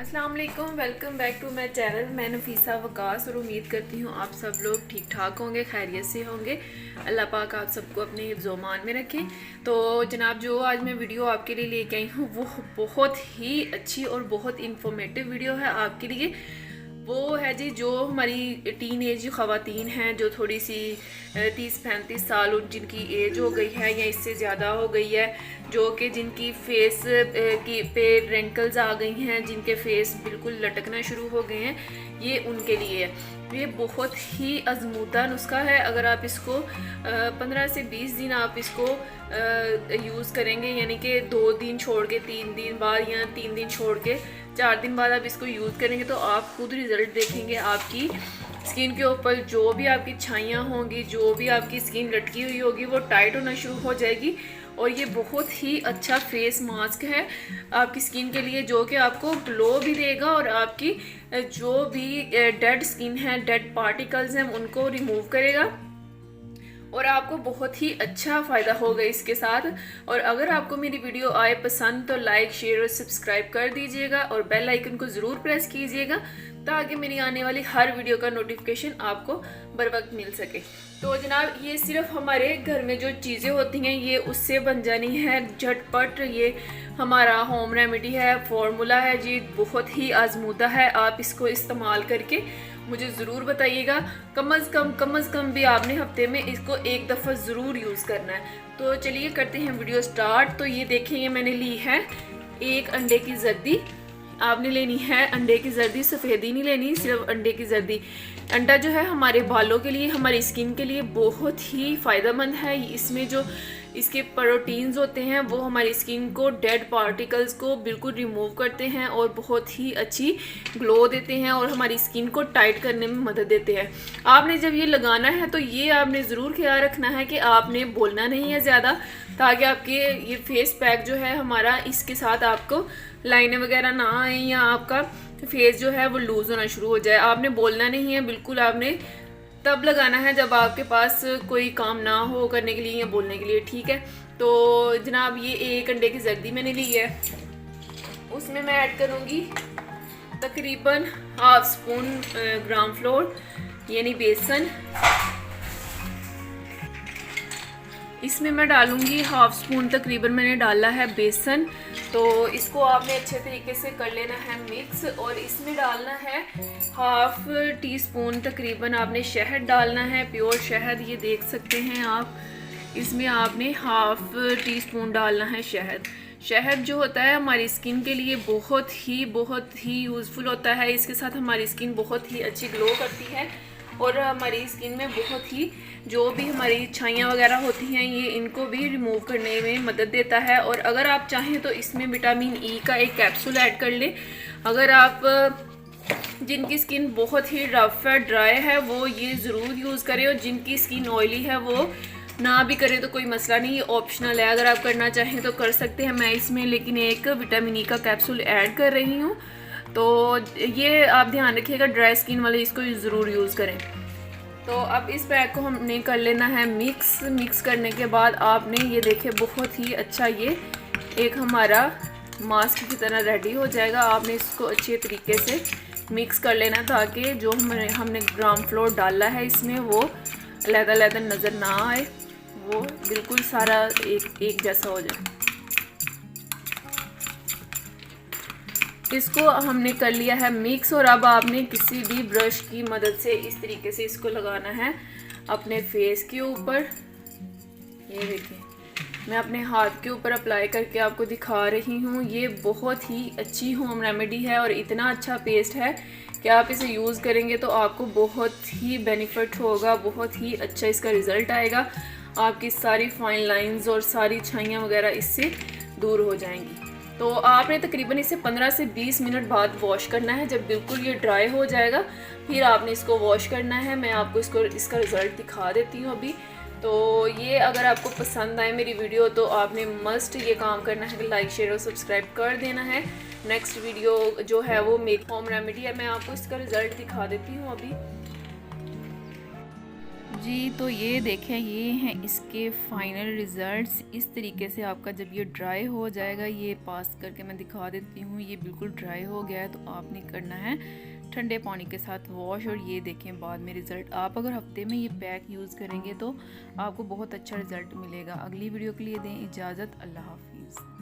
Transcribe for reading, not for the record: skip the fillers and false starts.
अस्सलाम वालेकुम, welcome back to my channel. मैं नफीसा वकास और उम्मीद करती हूँ आप सब लोग ठीक ठाक होंगे, खैरियत से होंगे। अल्लाह पाक आप सबको अपने हिफ्ज़-ओ-मान में रखे। तो जनाब, जो आज मैं वीडियो आपके लिए लेके आई हूँ वो बहुत ही अच्छी और बहुत इंफॉर्मेटिव वीडियो है आपके लिए। वो है जी, जो हमारी टीन एज ख़वातीन हैं, जो थोड़ी सी 30-35 साल जिनकी एज हो गई है या इससे ज़्यादा हो गई है, जो कि जिनकी फेस की पे रेंकल्स आ गई हैं, जिनके फेस बिल्कुल लटकना शुरू हो गए हैं, ये उनके लिए है। ये बहुत ही आजमूदा नुस्खा है। अगर आप इसको 15 से 20 दिन आप इसको यूज़ करेंगे, यानी कि 2 दिन छोड़ के 3 दिन बाद या 3 दिन छोड़ के 4 दिन बाद आप इसको यूज़ करेंगे तो आप खुद रिज़ल्ट देखेंगे। आपकी स्किन के ऊपर जो भी आपकी छाइयाँ होंगी, जो भी आपकी स्किन लटकी हुई होगी, वो टाइट होना शुरू हो जाएगी। और ये बहुत ही अच्छा फेस मास्क है आपकी स्किन के लिए, जो कि आपको ग्लो भी देगा और आपकी जो भी डेड स्किन है, डेड पार्टिकल्स हैं, उनको रिमूव करेगा और आपको बहुत ही अच्छा फ़ायदा होगा इसके साथ। और अगर आपको मेरी वीडियो आए पसंद तो लाइक, शेयर और सब्सक्राइब कर दीजिएगा और बेल आइकन को ज़रूर प्रेस कीजिएगा ताकि मेरी आने वाली हर वीडियो का नोटिफिकेशन आपको बर वक्त मिल सके। तो जनाब, ये सिर्फ हमारे घर में जो चीज़ें होती हैं ये उससे बन जानी है झटपट। ये हमारा होम रेमेडी है, फार्मूला है जी, बहुत ही आजमूदा है। आप इसको इस्तेमाल करके मुझे ज़रूर बताइएगा। कम अज़ कम भी आपने हफ्ते में इसको एक दफ़ा ज़रूर यूज़ करना है। तो चलिए करते हैं वीडियो स्टार्ट। तो ये देखें, ये मैंने ली है एक अंडे की जर्दी। आपने लेनी है अंडे की जर्दी, सफ़ेदी नहीं लेनी, सिर्फ अंडे की जर्दी। अंडा जो है हमारे बालों के लिए, हमारी स्किन के लिए बहुत ही फ़ायदेमंद है। इसमें जो इसके प्रोटीन्स होते हैं वो हमारी स्किन को, डेड पार्टिकल्स को बिल्कुल रिमूव करते हैं और बहुत ही अच्छी ग्लो देते हैं और हमारी स्किन को टाइट करने में मदद देते हैं। आपने जब ये लगाना है तो ये आपने ज़रूर ख्याल रखना है कि आपने बोलना नहीं है ज़्यादा, ताकि आपके ये फेस पैक जो है हमारा, इसके साथ आपको लाइनें वगैरह ना आए या आपका फेस जो है वो लूज़ होना शुरू हो जाए। आपने बोलना नहीं है बिल्कुल, आपने तब लगाना है जब आपके पास कोई काम ना हो करने के लिए या बोलने के लिए, ठीक है। तो जनाब, ये एक अंडे की जर्दी मैंने ली है, उसमें मैं ऐड करूँगी तकरीबन हाफ स्पून ग्राम फ्लोर यानी बेसन। इसमें मैं डालूँगी हाफ स्पून तकरीबन मैंने डाला है बेसन। तो इसको आपने अच्छे तरीके से कर लेना है मिक्स। और इसमें डालना है हाफ टी स्पून तकरीबन आपने शहद डालना है, प्योर शहद, ये देख सकते हैं आप। इसमें आपने हाफ टी स्पून डालना है शहद। शहद जो होता है हमारी स्किन के लिए बहुत ही यूज़फुल होता है। इसके साथ हमारी स्किन बहुत ही अच्छी ग्लो करती है और हमारी स्किन में बहुत ही जो भी हमारी छाइयाँ वगैरह होती हैं ये इनको भी रिमूव करने में मदद देता है। और अगर आप चाहें तो इसमें विटामिन ई का एक कैप्सूल ऐड कर लें। अगर आप जिनकी स्किन बहुत ही रफ है, ड्राई है, वो ये ज़रूर यूज़ करें। और जिनकी स्किन ऑयली है वो ना भी करें तो कोई मसला नहीं, ये ऑप्शनल है। अगर आप करना चाहें तो कर सकते हैं। मैं इसमें लेकिन एक विटामिन ई का कैप्सूल ऐड कर रही हूँ। तो ये आप ध्यान रखिएगा, ड्राई स्किन वाले इसको ज़रूर यूज़ करें। तो अब इस पैक को हमने कर लेना है मिक्स करने के बाद आपने ये देखे बहुत ही अच्छा ये एक हमारा मास्क की तरह रेडी हो जाएगा। आपने इसको अच्छे तरीके से मिक्स कर लेना ताकि जो हमने ग्राम फ्लोर डाला है इसमें वो अलग-अलग नज़र ना आए, वो बिल्कुल सारा एक जैसा हो जाए। इसको हमने कर लिया है मिक्स। और अब आपने किसी भी ब्रश की मदद से इस तरीके से इसको लगाना है अपने फेस के ऊपर। ये देखिए, मैं अपने हाथ के ऊपर अप्लाई करके आपको दिखा रही हूँ। ये बहुत ही अच्छी होम रेमेडी है और इतना अच्छा पेस्ट है कि आप इसे यूज़ करेंगे तो आपको बहुत ही बेनिफिट होगा, बहुत ही अच्छा इसका रिज़ल्ट आएगा। आपकी सारी फाइन लाइंस और सारी छाइयाँ वगैरह इससे दूर हो जाएंगी। तो आपने तकरीबन इसे 15 से 20 मिनट बाद वॉश करना है। जब बिल्कुल ये ड्राई हो जाएगा फिर आपने इसको वॉश करना है। मैं आपको इसका रिज़ल्ट दिखा देती हूँ अभी। तो ये अगर आपको पसंद आए मेरी वीडियो तो आपने मस्ट ये काम करना है कि लाइक, शेयर और सब्सक्राइब कर देना है। नेक्स्ट वीडियो जो है वो मेरी होम रेमेडी है, मैं आपको इसका रिज़ल्ट दिखा देती हूँ अभी। जी तो ये देखें, ये हैं इसके फाइनल रिज़ल्ट्स। इस तरीके से आपका जब ये ड्राई हो जाएगा, ये पास करके मैं दिखा देती हूँ, ये बिल्कुल ड्राई हो गया है। तो आपने करना है ठंडे पानी के साथ वॉश, और ये देखें बाद में रिज़ल्ट। आप अगर हफ्ते में ये पैक यूज़ करेंगे तो आपको बहुत अच्छा रिज़ल्ट मिलेगा। अगली वीडियो के लिए दें इजाज़त। अल्लाह हाफिज़।